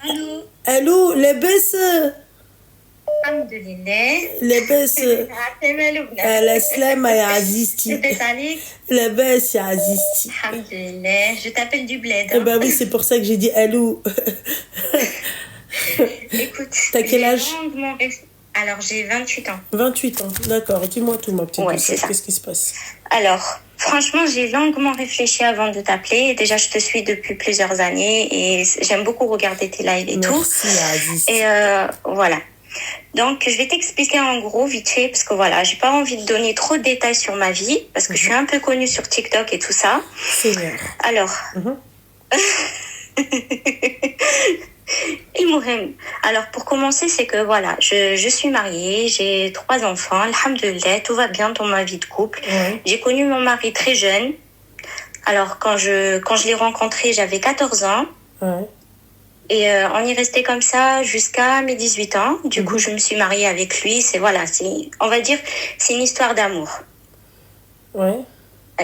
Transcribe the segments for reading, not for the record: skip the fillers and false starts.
الو. الو لاباس؟ الحمد لله. لاباس. عسلامة لبنى. على سلامة يا عزيزتي. لباس عليك؟ لاباس يا عزيزتي. الحمد لله. Je t'appelle du bled. Eh ben oui, c'est pour ça que j'ai dit allô. Écoute, T'as quel j'ai âge? longuement alors j'ai 28 ans. 28 ans, d'accord. Dis-moi tout, ma petite Ouais, douceur. c'est ça. Qu'est-ce qui se passe? Alors, franchement, j'ai longuement réfléchi avant de t'appeler. Déjà, je te suis depuis plusieurs années et j'aime beaucoup regarder tes lives et tout. Merci, Aziz. Et voilà. Donc, je vais t'expliquer en gros vite fait parce que voilà, j'ai pas envie de donner trop de détails sur ma vie parce que je suis un peu connue sur TikTok et tout ça. Seigneur. Alors. Et Mohem. Alors, pour commencer, c'est que voilà, je suis mariée, j'ai 3 enfants, alhamdoulilah, tout va bien dans ma vie de couple. Ouais. J'ai connu mon mari très jeune. Alors, quand je l'ai rencontré, j'avais 14 ans. Ouais. Et on est resté comme ça jusqu'à mes 18 ans. Du coup, je me suis mariée avec lui. On va dire, c'est une histoire d'amour. Ouais.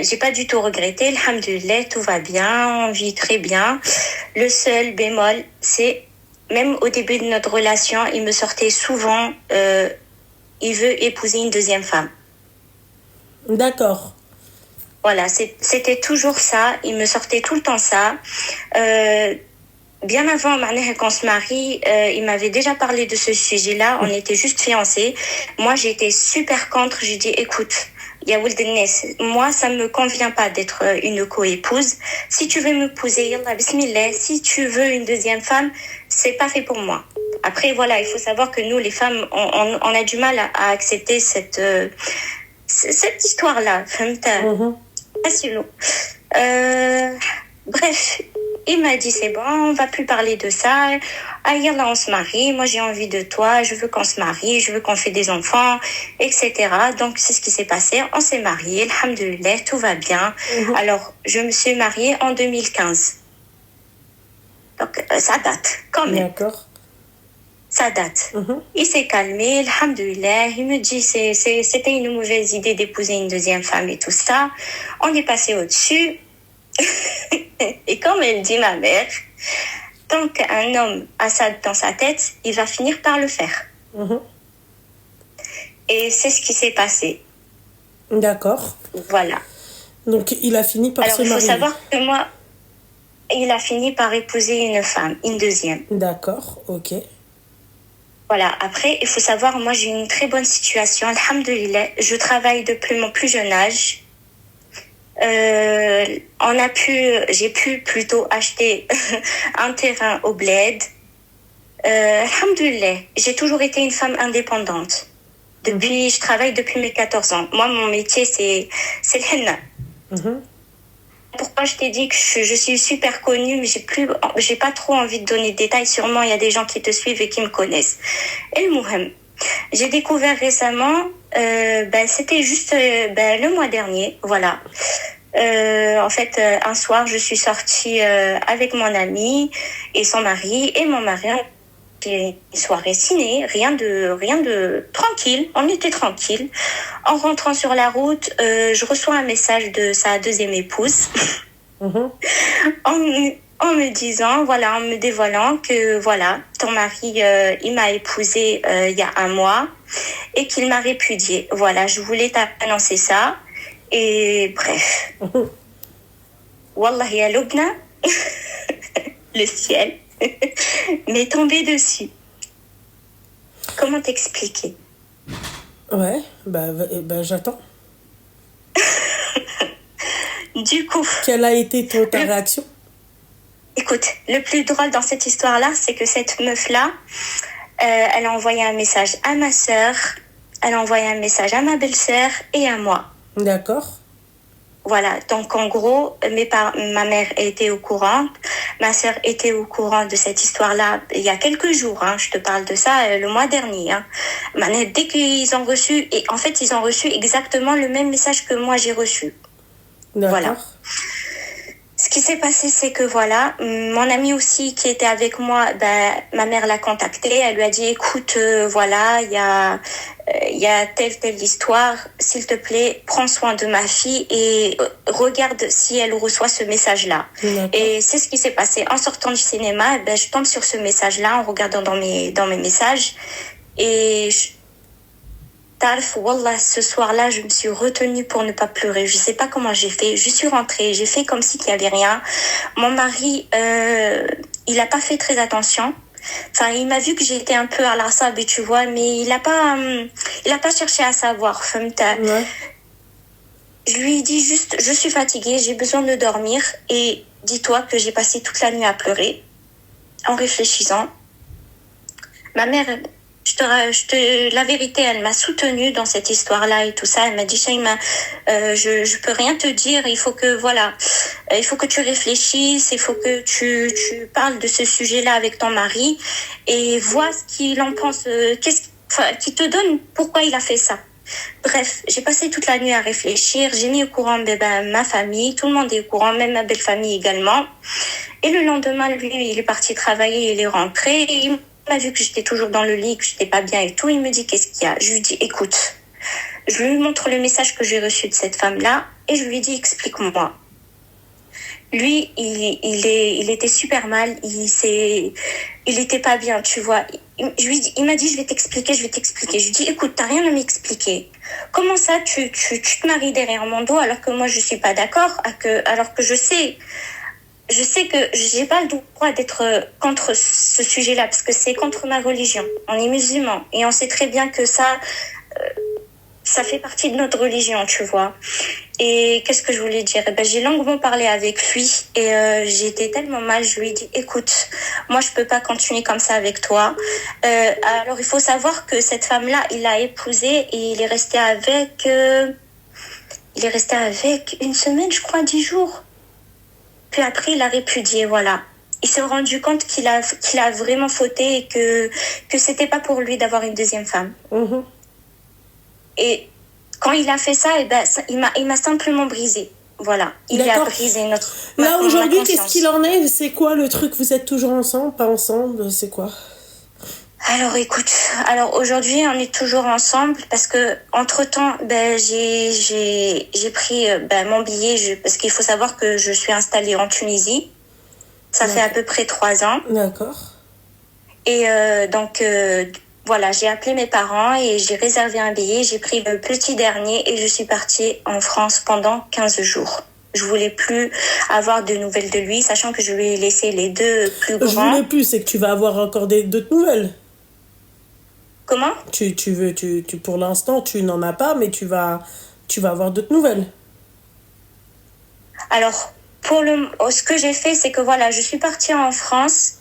J'ai pas du tout regretté, alhamdoulilah, tout va bien, on vit très bien. Le seul bémol, c'est, même au début de notre relation, il me sortait souvent, il veut épouser une deuxième femme. D'accord. Voilà, c'était toujours ça, il me sortait tout le temps ça. Bien avant qu'on se marie, il m'avait déjà parlé de ce sujet-là, on était juste fiancés. Moi, j'étais super contre, j'ai dit, écoute, ya Ould Nes, moi, ça me convient pas d'être une co-épouse. Si tu veux m'épouser, yallah, bismillah. Si tu veux une deuxième femme, c'est pas fait pour moi. Après, voilà, il faut savoir que nous, les femmes, on a du mal à accepter cette histoire-là. Bref, il m'a dit, c'est bon, on va plus parler de ça. Ah, yallah, on se marie. Moi, j'ai envie de toi. Je veux qu'on se marie. Je veux qu'on fait des enfants, etc. Donc, c'est ce qui s'est passé. On s'est mariés. Alhamdoulilah, tout va bien. Alors, je me suis mariée en 2015. Donc, ça date, quand même. D'accord. Ça date. Il s'est calmé, alhamdoulilah. Il me dit, c'était une mauvaise idée d'épouser une deuxième femme et tout ça. On est passé au-dessus. Et comme elle dit ma mère, tant qu'un homme a ça dans sa tête, il va finir par le faire. Et c'est ce qui s'est passé. D'accord. Voilà. Donc, il a fini par se marier. Alors, il faut savoir que moi, il a fini par épouser une femme, une deuxième. D'accord, ok. Voilà. Après, il faut savoir, moi, j'ai une très bonne situation. Alhamdoulilah, je travaille depuis mon plus jeune âge. J'ai pu plutôt acheter un terrain au bled. Alhamdoulilah, j'ai toujours été une femme indépendante. Je travaille depuis mes 14 ans. Moi, mon métier, c'est le henna. Pourquoi je t'ai dit que je suis super connue, mais j'ai pas trop envie de donner de détails. Sûrement, il y a des gens qui te suivent et qui me connaissent. Et le Mohem, j'ai découvert récemment, c'était juste le mois dernier, voilà. En fait, un soir, je suis sortie avec mon ami et son mari et mon mari. Une soirée ciné, rien de tranquille. On était tranquille. En rentrant sur la route, je reçois un message de sa deuxième épouse en me disant, voilà, en me dévoilant que voilà, ton mari, il m'a épousée il y a 1 mois et qu'il m'a répudiée. Voilà, je voulais t'annoncer ça. Et bref. Wallah ya Lubna, le ciel m'est tombé dessus. Comment t'expliquer? Ouais, j'attends. Du coup... Quelle a été ta réaction? Écoute, le plus drôle dans cette histoire-là, c'est que cette meuf-là, elle a envoyé un message à ma sœur, elle a envoyé un message à ma belle-sœur et à moi. D'accord. Voilà, donc en gros, ma mère était au courant, ma sœur était au courant de cette histoire-là il y a quelques jours, je te parle de ça le mois dernier. Dès qu'ils ont reçu, et en fait ils ont reçu exactement le même message que moi j'ai reçu. D'accord. Voilà. Ce Ce qui s'est passé, c'est que voilà, mon amie aussi qui était avec moi, ben, ma mère l'a contactée. Elle lui a dit, écoute, voilà, il y a telle histoire. S'il te plaît, prends soin de ma fille et regarde si elle reçoit ce message-là. D'accord. Et c'est ce qui s'est passé. En sortant du cinéma, ben, je tombe sur ce message-là en regardant dans mes messages. Et Tarf, Wallah, ce soir-là, je me suis retenue pour ne pas pleurer. Je sais pas comment j'ai fait. Je suis rentrée, j'ai fait comme si qu'il y avait rien. Mon mari, il a pas fait très attention. Enfin, il m'a vu que j'étais un peu à l'arsab, tu vois, mais il a pas cherché à savoir. Ouais. Je lui ai dit juste, je suis fatiguée, j'ai besoin de dormir. Et dis-toi que j'ai passé toute la nuit à pleurer, en réfléchissant. Ma mère, la vérité, elle m'a soutenue dans cette histoire-là et tout ça. Elle m'a dit, Shaima, je peux rien te dire. Il faut que, voilà, il faut que tu réfléchisses. Il faut que tu parles de ce sujet-là avec ton mari et vois ce qu'il en pense. Qui te donne pourquoi il a fait ça. Bref, j'ai passé toute la nuit à réfléchir. J'ai mis au courant ma famille. Tout le monde est au courant, même ma belle-famille également. Et le lendemain, lui, il est parti travailler. Il est rentré. Et il m'a vu que j'étais toujours dans le lit, que j'étais pas bien et tout. Il me dit, qu'est-ce qu'il y a? Je lui dis, écoute. Je lui montre le message que j'ai reçu de cette femme-là. Et je lui dis, explique-moi. Lui, il était super mal. Il était pas bien, tu vois. Il m'a dit, je vais t'expliquer. Je lui dis, écoute, t'as rien à m'expliquer. Comment ça, tu te maries derrière mon dos alors que moi, je suis pas d'accord, alors que je sais que j'ai pas le droit d'être contre ce sujet-là parce que c'est contre ma religion. On est musulmans et on sait très bien que ça fait partie de notre religion, tu vois. Et qu'est-ce que je voulais dire? J'ai longuement parlé avec lui et j'étais tellement mal. Je lui ai dit, écoute, moi je peux pas continuer comme ça avec toi. Alors il faut savoir que cette femme-là, il l'a épousée et il est resté avec une semaine, je crois, 10 jours. Puis après, il a répudié, voilà. Il s'est rendu compte qu'il a vraiment fauté et que c'était pas pour lui d'avoir une deuxième femme. Mhm. Et quand il a fait ça, il m'a simplement brisé. Voilà. Il a brisé Là, aujourd'hui, qu'est-ce qu'il en est? C'est quoi le truc? Vous êtes toujours ensemble, pas ensemble? C'est quoi? Alors écoute, aujourd'hui on est toujours ensemble parce que entre-temps j'ai pris mon billet parce qu'il faut savoir que je suis installée en Tunisie. Ça fait à peu près 3 ans. D'accord. Et donc voilà, j'ai appelé mes parents et j'ai réservé un billet, j'ai pris le petit dernier et je suis partie en France pendant 15 jours. Je voulais plus avoir de nouvelles de lui, sachant que je lui ai laissé les 2 plus grands. Je voulais plus, c'est que tu vas avoir encore d'autres nouvelles. Comment? Pour l'instant, tu n'en as pas, mais tu vas avoir d'autres nouvelles. Alors, ce que j'ai fait, c'est que voilà, je suis partie en France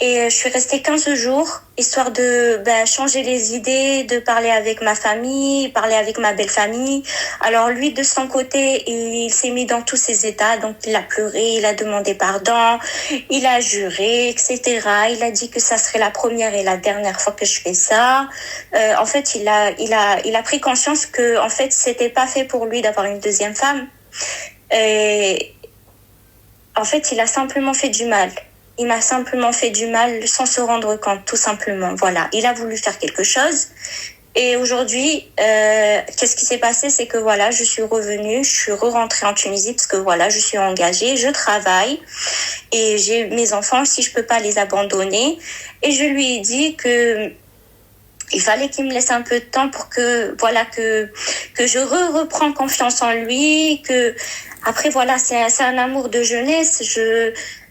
et je suis restée 15 jours, histoire de changer les idées, de parler avec ma famille, parler avec ma belle-famille. Alors lui, de son côté, il s'est mis dans tous ses états, donc il a pleuré, il a demandé pardon, il a juré, etc. Il a dit que ça serait la première et la dernière fois que je fais ça. En fait, il a pris conscience que en fait, c'était pas fait pour lui d'avoir une deuxième femme. Et en fait, il a simplement fait du mal. Il m'a simplement fait du mal sans se rendre compte, tout simplement. Voilà, il a voulu faire quelque chose. Et aujourd'hui, qu'est-ce qui s'est passé? C'est que voilà, je suis revenue, je suis re-rentrée en Tunisie parce que voilà, je suis engagée, je travaille et j'ai mes enfants aussi, je peux pas les abandonner. Et je lui ai dit que il fallait qu'il me laisse un peu de temps pour que voilà que je reprends confiance en lui, que après voilà, c'est un amour de jeunesse.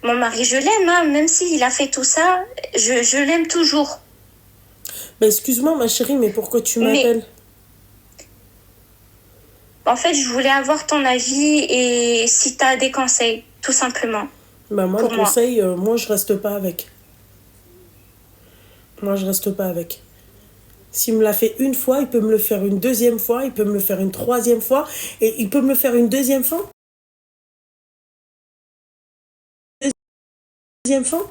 Mon mari, je l'aime, hein, même s'il a fait tout ça, je l'aime toujours. Mais excuse-moi ma chérie, mais pourquoi tu m'appelles? En fait, je voulais avoir ton avis et si tu as des conseils, tout simplement. Moi, le conseil, moi je reste pas avec. Moi je reste pas avec. S'il me l'a fait une fois, il peut me le faire une deuxième fois, il peut me le faire une troisième fois, et il peut me le faire une deuxième fois. Deuxième fois.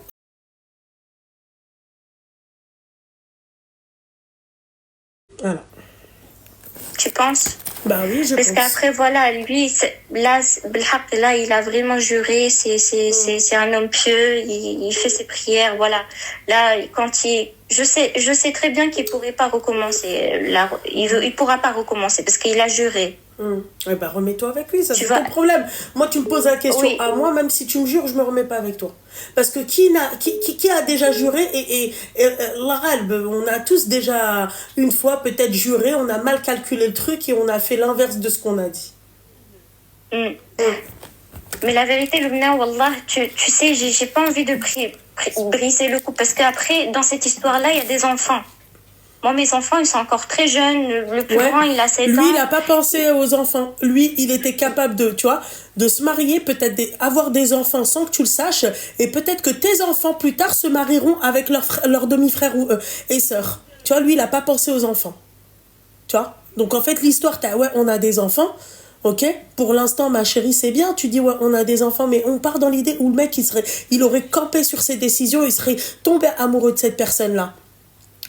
Voilà. Tu penses? Bah oui, je Parce pense. qu'après, voilà, lui, là, il a vraiment juré, c'est un homme pieux, il fait ses prières, voilà. Là, je sais très bien qu'il pourrait pas recommencer. Là, il pourra pas recommencer parce qu'il a juré. Eh ben, remets-toi avec lui, ça Tu c'est vois? ton problème. Moi, tu me poses la question Oui. à moi, même si tu me jures, je me remets pas avec toi. Parce que qui a déjà juré la ralbe, on a tous déjà une fois peut-être juré, on a mal calculé le truc et on a fait l'inverse de ce qu'on a dit. Mm. Mais la vérité, Lubna, Wallah, tu sais, j'ai pas envie de briser le coup parce qu'après, dans cette histoire-là, il y a des enfants. Moi, mes enfants, ils sont encore très jeunes. Le plus grand, il a 7 ans. Lui, il n'a pas pensé aux enfants. Lui, il était capable de, tu vois, de se marier, peut-être avoir des enfants sans que tu le saches. Et peut-être que tes enfants, plus tard, se marieront avec leur demi-frère et sœurs. Tu vois, lui, il n'a pas pensé aux enfants. Tu vois? Donc, en fait, l'histoire, ouais, on a des enfants. Ok? Pour l'instant, ma chérie, c'est bien. Tu dis, ouais, on a des enfants. Mais on part dans l'idée où le mec, il aurait campé sur ses décisions. Il serait tombé amoureux de cette personne-là.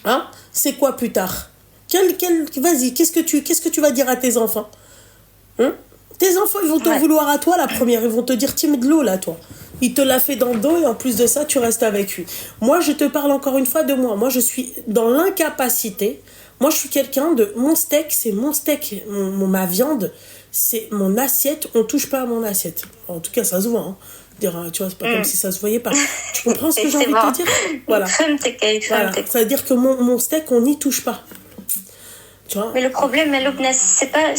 Hein? C'est quoi plus tard? Vas-y, qu'est-ce que tu vas dire à tes enfants? Hein? Tes enfants, ils vont t'en vouloir à toi la première. Ils vont te dire, tiens, de l'eau là, toi. Il te l'a fait dans le dos et en plus de ça, tu restes avec lui. Moi, je te parle encore une fois de moi. Moi, je suis dans l'incapacité. Moi, je suis quelqu'un de... Mon steak, c'est mon steak. Ma viande, c'est mon assiette. On touche pas à mon assiette. En tout cas, ça se voit, hein. Tu vois, c'est pas comme si ça se voyait pas. Tu comprends ce que j'ai envie de te dire? Voilà. Voilà. Ça veut dire que mon steak, on n'y touche pas. Tu vois? Mais le problème, c'est pas...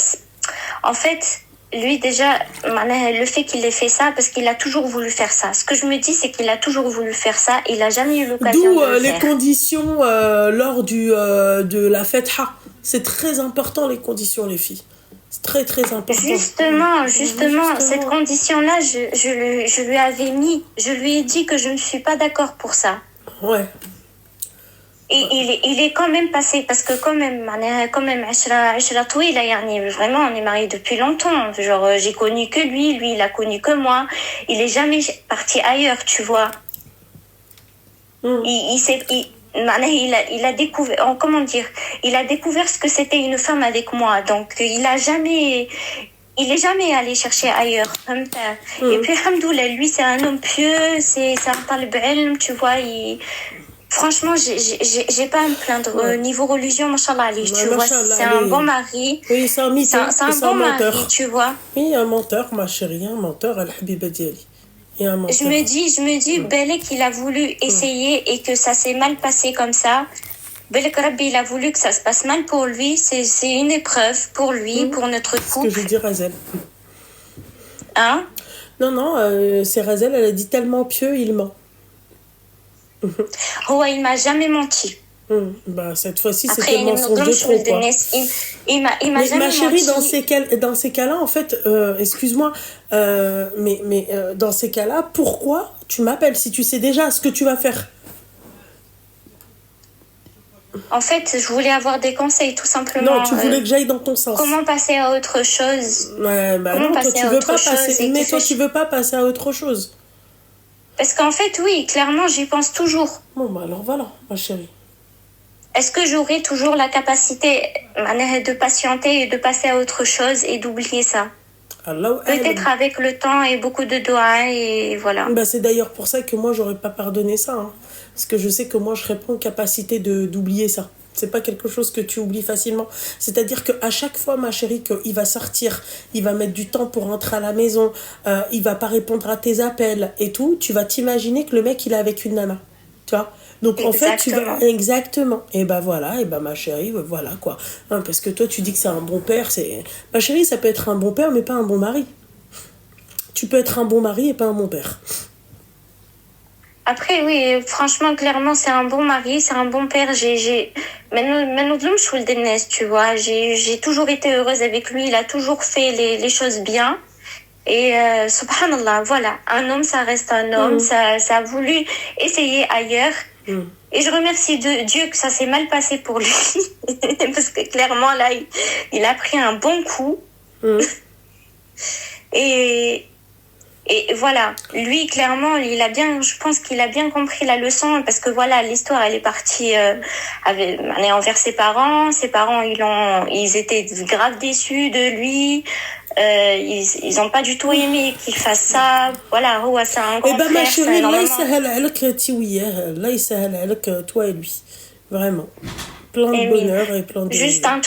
En fait, lui, déjà, le fait qu'il ait fait ça, parce qu'il a toujours voulu faire ça. Ce que je me dis, c'est qu'il a toujours voulu faire ça. Il n'a jamais eu l'occasion de le faire. D'où les conditions lors de la fête Ha. C'est très important, les conditions, les filles. C'est très, très important. Justement, cette condition-là, je lui avais mis. Je lui ai dit que je ne suis pas d'accord pour ça. Ouais. Et il est quand même passé, parce que quand même, vraiment, on est mariés depuis longtemps. Genre, j'ai connu que lui il a connu que moi. Il est jamais parti ailleurs, tu vois. Il a découvert, comment dire, il a découvert ce que c'était une femme avec moi. Donc, il est jamais allé chercher ailleurs. Et puis, alhamdoulilah, lui, c'est un homme pieux, c'est un talib ilm, tu vois, franchement, j'ai pas à me plaindre. Niveau religion, machallah, Ali, tu vois, c'est un bon mari. Oui, c'est un mytho, c'est un bon menteur. mari, tu vois. Oui, un menteur, ma chérie, un menteur, al-habiba diali. Je me dis, Belek, il a voulu essayer et que ça s'est mal passé comme ça. Belek Rabbi, il a voulu que ça se passe mal pour lui. C'est une épreuve pour lui, pour notre couple. C'est ce que je dis, Razel. Hein? Non, c'est Razel, elle a dit tellement pieux, il ment. Oh, il m'a jamais menti. Bah, cette fois-ci, c'était mensonge de trop, quoi. Il m'a jamais ma chérie, menti. dans ces cas-là, en fait, excuse-moi, mais dans ces cas-là, pourquoi tu m'appelles si tu sais déjà ce que tu vas faire? En fait, je voulais avoir des conseils, tout simplement. Non, tu voulais que j'aille dans ton sens. Comment passer à autre chose? Ouais, bah non, toi, tu veux pas passer. Mais toi, tu veux pas passer à autre chose. Parce qu'en fait, oui, clairement, j'y pense toujours. Bon, bah alors voilà, ma chérie. Est-ce que j'aurai toujours la capacité de patienter et de passer à autre chose et d'oublier ça? Peut-être avec le temps et beaucoup de doigts et voilà. Bah, c'est d'ailleurs pour ça que moi, j'aurais pas pardonné ça. Hein. Parce que je sais que moi, je serais pas en capacité d'oublier ça. C'est pas quelque chose que tu oublies facilement. C'est-à-dire qu'à chaque fois, ma chérie, qu'il va sortir, il va mettre du temps pour rentrer à la maison, il va pas répondre à tes appels et tout, tu vas t'imaginer que le mec, il est avec une nana. Tu vois? Donc en fait, tu vas... Exactement. Et bah voilà, et bah ma chérie, voilà quoi. Hein, parce que toi, tu dis que c'est un bon père. Ma chérie, ça peut être un bon père, mais pas un bon mari. Tu peux être un bon mari et pas un bon père. Après, oui, franchement, clairement, c'est un bon mari, c'est un bon père. Maintenant, tu vois, j'ai toujours été heureuse avec lui. Il a toujours fait les choses bien. Et subhanallah, voilà, un homme, ça reste un homme. Ça a voulu essayer ailleurs. Et je remercie Dieu que ça s'est mal passé pour lui. Parce que clairement, là, il a pris un bon coup. Et Et voilà, lui, clairement, je pense qu'il a bien compris la leçon parce que voilà, l'histoire, elle est partie envers ses parents. Ses parents, ils étaient grave déçus de lui. Ils ont pas du tout aimé qu'il fasse ça. Voilà, c'est un grand frère. Ma chérie, là, il s'ahal alak tiouiyah. Là, il s'ahal alak toi et lui. Vraiment. Plein de bonheur et plein de... Juste un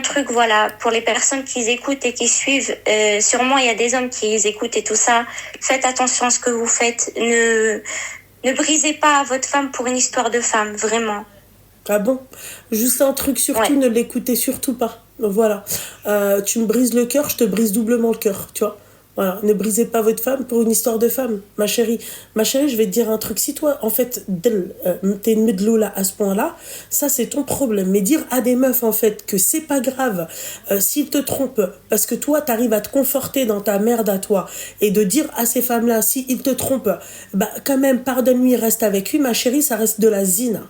truc, voilà, pour les personnes qui écoutent et qui suivent. Sûrement, il y a des hommes qui écoutent et tout ça. Faites attention à ce que vous faites. Ne brisez pas votre femme pour une histoire de femme, vraiment. Ah bon? Juste un truc, surtout, ne l'écoutez surtout pas. Voilà. Tu me brises le cœur, je te brise doublement le cœur, tu vois. Voilà, ne brisez pas votre femme pour une histoire de femme, ma chérie. Ma chérie, je vais te dire un truc. Si toi, en fait, t'es une medloula à ce point-là, ça, c'est ton problème. Mais dire à des meufs, en fait, que c'est pas grave s'ils te trompent, parce que toi, t'arrives à te conforter dans ta merde à toi, et de dire à ces femmes-là, s'ils te trompent, bah, quand même, pardonne-lui, reste avec lui, ma chérie, ça reste de la zina.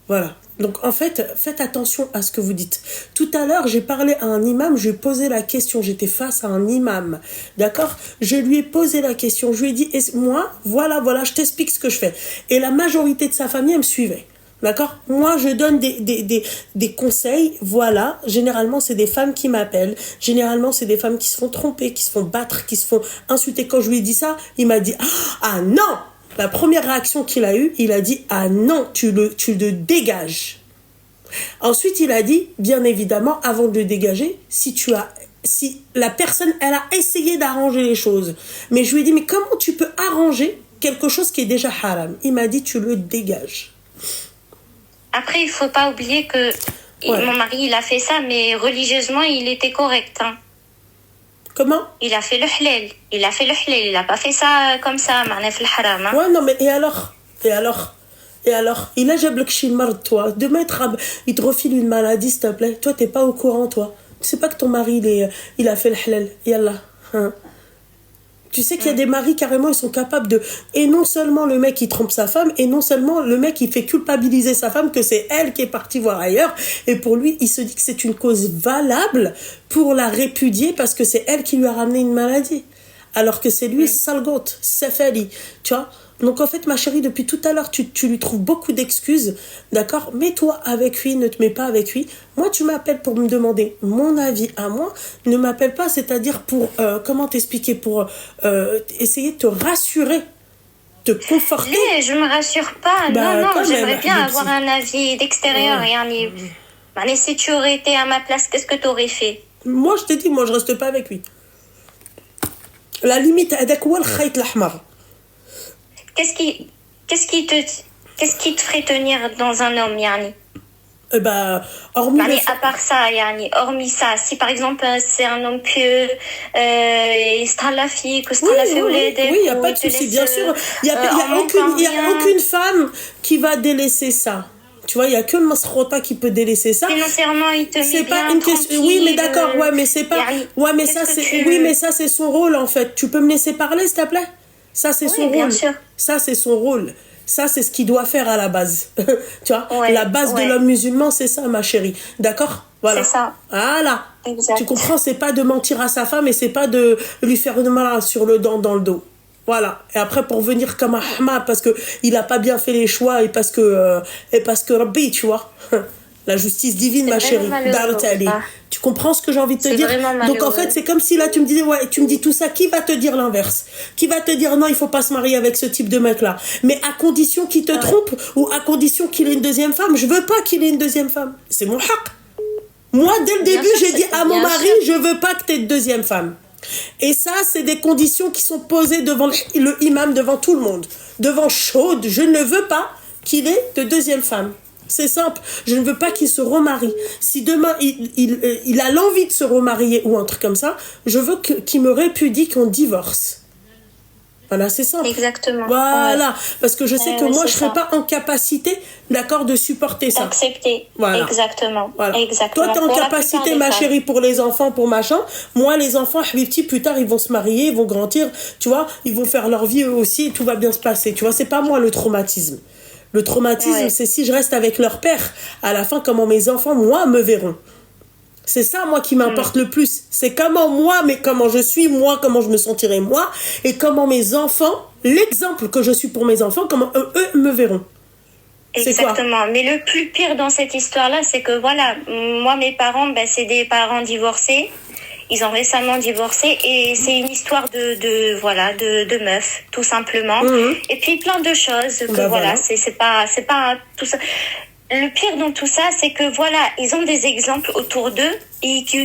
Voilà. Donc, en fait, faites attention à ce que vous dites. Tout à l'heure, j'ai parlé à un imam, je lui ai posé la question. J'étais face à un imam, d'accord? Je lui ai posé la question. Je lui ai dit, moi, voilà, je t'explique ce que je fais. Et la majorité de sa famille, elle me suivait. D'accord? Moi, je donne des conseils. Voilà. Généralement, c'est des femmes qui m'appellent. Généralement, c'est des femmes qui se font tromper, qui se font battre, qui se font insulter. Quand je lui ai dit ça, il m'a dit, ah non! La première réaction qu'il a eue, il a dit « Ah non, tu le dégages ». Ensuite, il a dit, bien évidemment, avant de le dégager, si la personne, elle a essayé d'arranger les choses. Mais je lui ai dit « Mais comment tu peux arranger quelque chose qui est déjà haram ?» Il m'a dit « Tu le dégages ». Après, il ne faut pas oublier que mon mari, il a fait ça, mais religieusement, il était correct, hein. Comment? Il a fait le halal. Il a pas fait ça comme ça, معناه في الحرام. Hein. Ouais, non, mais et alors? Il a jablek chimard, toi. Demain, il te refile une maladie, s'il te plaît. Toi, t'es pas au courant, toi. Tu sais pas que ton mari, il a fait le halal. Yallah. Hein. Tu sais qu'il y a des maris, carrément, ils sont capables de... Et non seulement le mec, il trompe sa femme, et non seulement le mec, il fait culpabiliser sa femme que c'est elle qui est partie voir ailleurs. Et pour lui, il se dit que c'est une cause valable pour la répudier parce que c'est elle qui lui a ramené une maladie. Alors que c'est lui, salgot, sefali. Tu vois? Donc en fait, ma chérie, depuis tout à l'heure, tu lui trouves beaucoup d'excuses, d'accord? Mets-toi avec lui, ne te mets pas avec lui. Moi, tu m'appelles pour me demander mon avis à moi. Ne m'appelle pas, c'est-à-dire pour, comment t'expliquer, pour essayer de te rassurer, te conforter. Mais je me rassure pas. Non, j'aimerais bien avoir un avis d'extérieur. Mais si tu aurais été à ma place, qu'est-ce que tu aurais fait? Moi, je t'ai dit, moi, je reste pas avec lui. La limite, هذاك هو الخيط الأحمر. Qu'est-ce qui te ferait tenir dans un homme, Yani? Hormis à part ça, Yani, hormis ça, si par exemple c'est un homme pieux, il sera la fille, que sera la fille ou les oui, il n'y a pas de souci, bien sûr. Il n'y a aucune femme qui va délaisser ça. Tu vois, il n'y a que le masrota qui peut délaisser ça. Financièrement, il te met pas bien une question. Oui, mais d'accord, ouais, mais c'est pas. Yani, ouais, mais ça, c'est. Oui, mais ça, c'est son rôle, en fait. Tu peux me laisser parler, s'il te plaît? Ça, c'est son rôle. Bien sûr. Ça, c'est son rôle. Ça, c'est ce qu'il doit faire à la base. Tu vois, la base de l'homme musulman, c'est ça, ma chérie. D'accord? Voilà. C'est ça. Voilà. Exact. Tu comprends? C'est pas de mentir à sa femme et c'est pas de lui faire une mal sur le dent dans le dos. Voilà. Et après, pour venir comme Ahmad, parce que il a pas bien fait les choix et parce que Rabbi, tu vois. La justice divine, ma chérie. Tu comprends ce que j'ai envie de te dire? Donc en fait, c'est comme si là tu me disais, ouais, tu me dis tout ça, qui va te dire l'inverse? Qui va te dire non, il faut pas se marier avec ce type de mec-là? Mais à condition qu'il te trompe ou à condition qu'il ait une deuxième femme. Je veux pas qu'il ait une deuxième femme. C'est mon haq. Moi, dès le début, j'ai dit à mon mari, je veux pas que tu aies de deuxième femme. Et ça, c'est des conditions qui sont posées devant le imam, devant tout le monde. Devant Chaude, je ne veux pas qu'il ait de deuxième femme. C'est simple, je ne veux pas qu'il se remarie. Si demain il a l'envie de se remarier ou un truc comme ça, je veux qu'il me répudie, qu'on divorce. Voilà, c'est simple. Exactement. Voilà, parce que je sais que moi je serais pas en capacité, d'accord, de supporter ça. Accepter. Voilà. Exactement. Voilà. Exactement. Toi, t'es en capacité, ma chérie, pour les enfants, pour machin. Moi, les enfants, habibti, plus tard, ils vont se marier, ils vont grandir, tu vois, ils vont faire leur vie eux aussi, et tout va bien se passer. Tu vois, c'est pas moi le traumatisme. Le traumatisme, c'est si je reste avec leur père. À la fin, comment mes enfants, moi, me verront. C'est ça, moi, qui m'importe le plus. C'est comment moi, mais comment je suis, moi, comment je me sentirai, moi, et comment mes enfants, l'exemple que je suis pour mes enfants, comment eux me verront. Exactement. Mais le plus pire dans cette histoire-là, c'est que voilà, moi, mes parents, c'est des parents divorcés. Ils ont récemment divorcé et c'est une histoire de meufs, tout simplement. Et puis plein de choses que voilà, c'est pas tout ça. Le pire dans tout ça, c'est que voilà, ils ont des exemples autour d'eux et que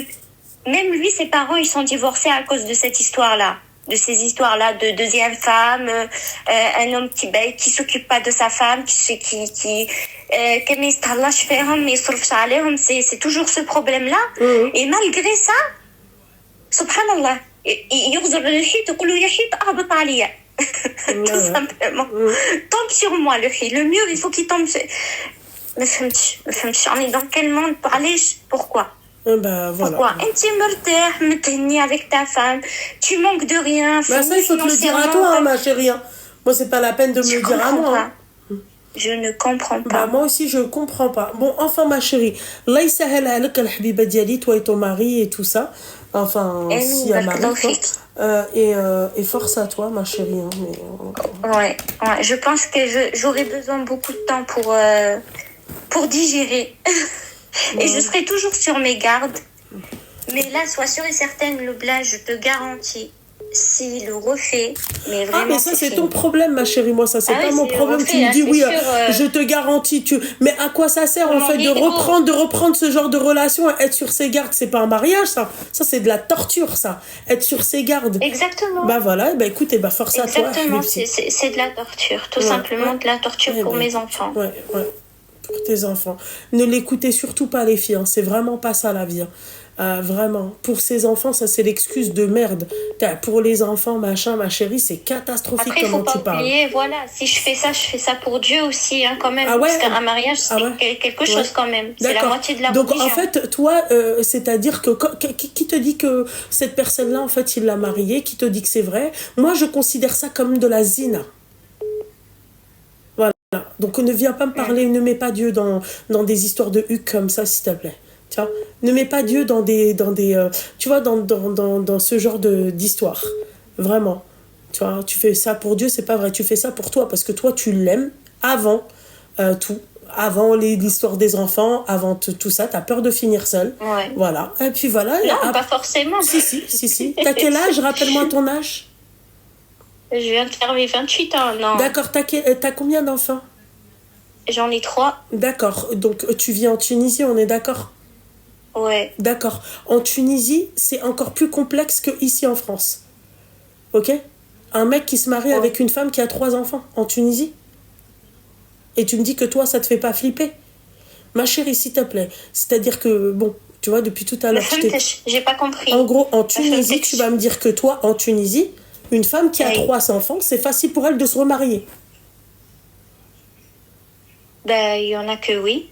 même lui, ses parents, ils sont divorcés à cause de cette histoire-là. De ces histoires-là de deuxième femme, un homme qui s'occupe pas de sa femme, c'est toujours ce problème-là. Et malgré ça, subhanallah, يغزر الحيط يقول له يا حيط اهبط عليا. Tout simplement. Tombe sur moi le mur, il faut qu'il tombe. ما فهمتش on est dans quel monde pourquoi? Voilà. Pourquoi? Tu مرتاح متهني avec ta femme, tu manques de rien. Ça, il faut te le dire à toi, ma chérie. Moi, c'est pas la peine de me le dire à moi. Je ne comprends pas. Moi aussi, je comprends pas. Bon, enfin, ma chérie, là, il s'ahel عليك الحبيبة ديالي, toi et ton mari et tout ça. Enfin, si à mari, et force à toi, ma chérie. Ouais, je pense que j'aurai besoin de beaucoup de temps pour digérer. Et je serai toujours sur mes gardes. Mais là, sois sûre et certaine, le blage, je te garantis, s'il le refait, mais vraiment. Mais ça, c'est ton problème, ma chérie. Moi, ça, c'est pas mon problème. Tu me dis, oui, je te garantis. Mais à quoi ça sert, en fait, de reprendre ce genre de relation, être sur ses gardes? C'est pas un mariage, ça. Ça, c'est de la torture, ça. Être sur ses gardes. Exactement. Voilà, écoute, force à toi. Exactement, c'est de la torture. Tout simplement de la torture pour mes enfants. Ouais. Pour tes enfants. Ne l'écoutez surtout pas, les filles. C'est vraiment pas ça, la vie. Vraiment. Pour ces enfants, ça, c'est l'excuse de merde. Pour les enfants, machin, ma chérie, c'est catastrophique. Après, comment tu parles. Après, il faut pas oublier, voilà, si je fais ça pour Dieu aussi, quand même. Parce qu'un mariage, c'est quelque chose quand même. C'est la moitié de la religion. Donc, en fait, toi, c'est-à-dire que qui te dit que cette personne-là, en fait, il l'a mariée, qui te dit que c'est vrai? Moi, je considère ça comme de la zina. Donc ne viens pas me parler, ne mets pas Dieu dans des histoires de huc comme ça, s'il te plaît. Tu vois, ne mets pas Dieu dans des tu vois, dans ce genre d'histoire. Vraiment. Tu vois, tu fais ça pour Dieu, c'est pas vrai. Tu fais ça pour toi parce que toi, tu l'aimes avant tout. Avant l'histoire des enfants, avant tout ça, t'as peur de finir seule. Ouais. Voilà. Et puis voilà. Non, pas forcément. Si. T'as quel âge? Rappelle-moi ton âge. Je viens de faire mes 28 ans, non. D'accord, t'as combien d'enfants? J'en ai 3. D'accord, donc tu vis en Tunisie, on est d'accord? Ouais. D'accord. En Tunisie, c'est encore plus complexe qu'ici en France. Ok? Un mec qui se marie avec une femme qui a 3 enfants en Tunisie. Et tu me dis que toi, ça te fait pas flipper? Ma chérie, s'il te plaît. C'est-à-dire que, bon, tu vois, depuis tout à l'heure... J'ai pas compris. En gros, en Tunisie, tu vas me dire que toi, en Tunisie, une femme qui a 3 enfants, c'est facile pour elle de se remarier. Il y en a que oui.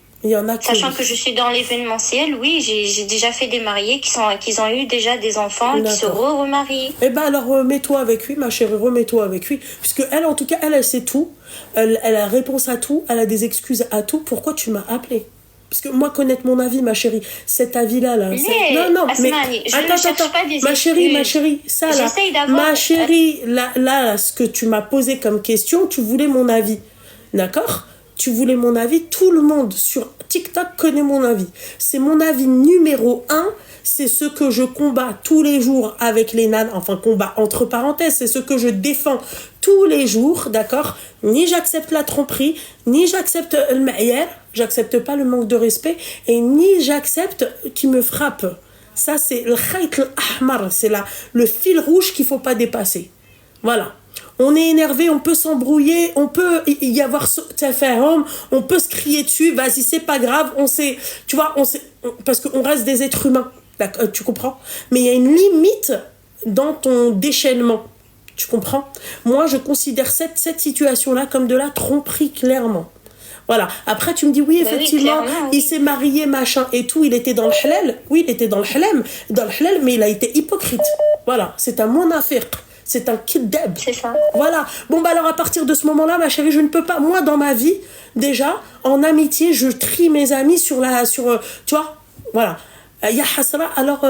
Sachant que je suis dans l'événementiel, oui, j'ai déjà fait des mariés qui ont eu déjà des enfants et qui se remarient. Alors remets-toi avec lui, ma chérie, remets-toi avec lui. Puisque elle, en tout cas, elle sait tout. Elle a réponse à tout, elle a des excuses à tout. Pourquoi tu m'as appelé? Parce que moi, connaître mon avis, ma chérie, cet avis-là, non, Asmani, mais attends, pas des ma chérie, ça là, ma chérie, là, ce que tu m'as posé comme question, tu voulais mon avis, d'accord? Tu voulais mon avis, tout le monde sur TikTok connaît mon avis. C'est mon avis numéro 1, c'est ce que je combats tous les jours avec les nanas, enfin combat entre parenthèses, c'est ce que je défends tous les jours, d'accord? Ni j'accepte la tromperie, ni j'accepte le maïr, j'accepte pas le manque de respect, et ni j'accepte qui me frappe. Ça, c'est le khayt al-ahmar, c'est le fil rouge qu'il faut pas dépasser. Voilà. On est énervé, on peut s'embrouiller, on peut y avoir on peut se crier dessus, vas-y, c'est pas grave, parce qu'on reste des êtres humains, tu comprends? Mais il y a une limite dans ton déchaînement, tu comprends? Moi, je considère cette situation-là comme de la tromperie, clairement. Voilà. Après, tu me dis, oui, effectivement, il s'est marié, machin et tout, il était dans le halal. Oui, il était dans le halal, mais il a été hypocrite. Voilà. C'est un munafiq. C'est un kidab. C'est ça. Voilà. Bon, alors, à partir de ce moment-là, ma chérie, je ne peux pas. Moi, dans ma vie, déjà, en amitié, je trie mes amis tu vois, voilà. Ya Hasra, alors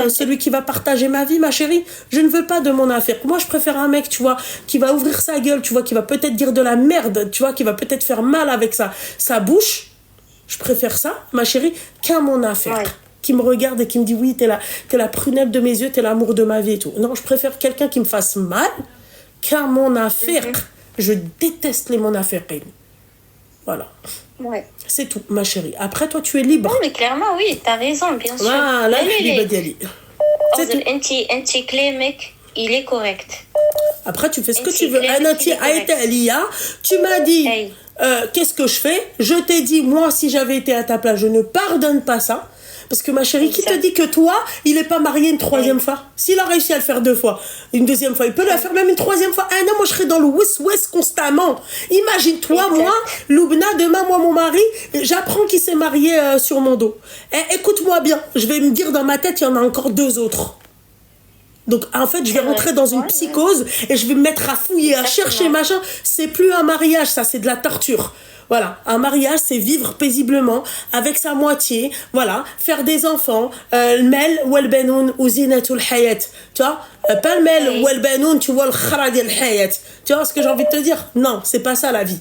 celui qui va partager ma vie, ma chérie, je ne veux pas de mon affaire. Moi, je préfère un mec, tu vois, qui va ouvrir sa gueule, tu vois, qui va peut-être dire de la merde, tu vois, qui va peut-être faire mal avec sa bouche. Je préfère ça, ma chérie, qu'à mon affaire. Ouais. Qui me regarde et qui me dit oui, t'es la prunelle de mes yeux, t'es l'amour de ma vie et tout. Non, je préfère quelqu'un qui me fasse mal qu'à mon affaire. Je déteste les mon affaire. Voilà. Ouais. C'est tout, ma chérie. Après, toi, tu es libre. Non, mais clairement, oui, t'as raison, bien sûr. Voilà, Allez, c'est tout. anti clé, mec, il est correct. Après, tu fais ce que Anti tu veux. clé, Anati il est correct. Aïta Alia, tu m'as dit, Hey. qu'est-ce que je fais? Je t'ai dit, moi, si j'avais été à ta place, je ne pardonne pas ça. Parce que ma chérie, qui te Exact. dit que toi, il n'est pas marié une troisième fois? S'il a réussi à le faire 2 fois, une deuxième fois, il peut le faire même une troisième fois. Ah non, moi je serais dans le ouest constamment. Imagine-toi, Exact. moi, Loubna, demain, moi, mon mari, j'apprends qu'il s'est marié sur mon dos. Écoute-moi bien, je vais me dire dans ma tête, il y en a encore 2 autres. Donc en fait, je vais rentrer dans une psychose et je vais me mettre à fouiller, à chercher machin. C'est plus un mariage, ça, c'est de la torture. Voilà, un mariage, c'est vivre paisiblement avec sa moitié, voilà, faire des enfants, mel wal banoun ou zinatul hayat, tu vois, pas le mel wal banoun, tu vois le khara diyal hayat. Tu vois ce que j'ai envie de te dire? Non, c'est pas ça la vie.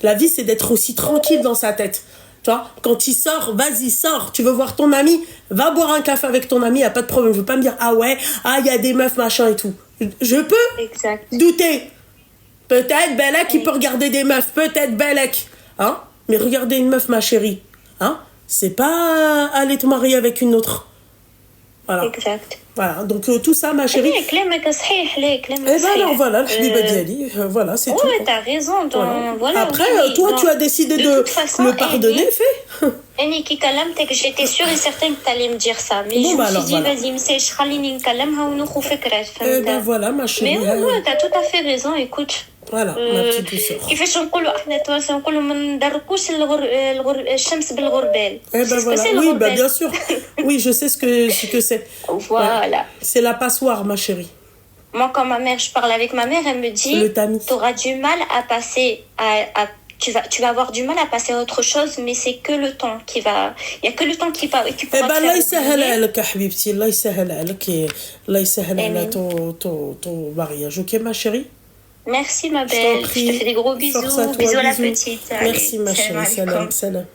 La vie, c'est d'être aussi tranquille dans sa tête. Tu vois, quand il sort, vas-y, sors. Tu veux voir ton ami, va boire un café avec ton ami, y a pas de problème. Je veux pas me dire, ah ouais, il y a des meufs, machin et tout. Je peux douter. Peut-être Belek, il peut regarder des meufs. Peut-être Belek. Hein? Mais regarder une meuf, ma chérie. Hein? C'est pas aller te marier avec une autre. Voilà. Exact. Voilà, donc tout ça, ma chérie. Eh ben non, voilà, le Habiba Diali, voilà, c'est tout. Ouais, t'as raison. Voilà, après, oui, toi, non. tu as décidé de façon, le pardonner, fait. Annie qui كلمتك, j'étais sûre et certaine que t'allais me dire ça. Mais Bon, je me bah suis alors, dit, voilà. vas-y, مش خليني نكلمها ونخو فكرة. Eh ben voilà, ma chérie. Mais ouais, t'as tout à fait raison, écoute. Voilà, ma petite douceur. كيفاش نقولوا احنا توانسه نقولوا ما ندركوش الشمس بالغربال. Eh ben voilà, oui, bah bien sûr. Oui, je sais ce que c'est. Voilà. Ouais. C'est la passoire, ma chérie. Moi, quand je parle avec ma mère, elle me dit, Le tamis. t'auras du mal à passer tu vas avoir du mal à passer à autre chose, mais c'est que le temps qui va, il y a que le temps qui pourra te faire الله يسهل عليك حبيبتي الله يسهل عليك الله يسهل على ton mariage. OK ma chérie? Merci ma belle, je te fais des gros bisous. Bisous à la petite. Merci ma chérie. Salam, salam.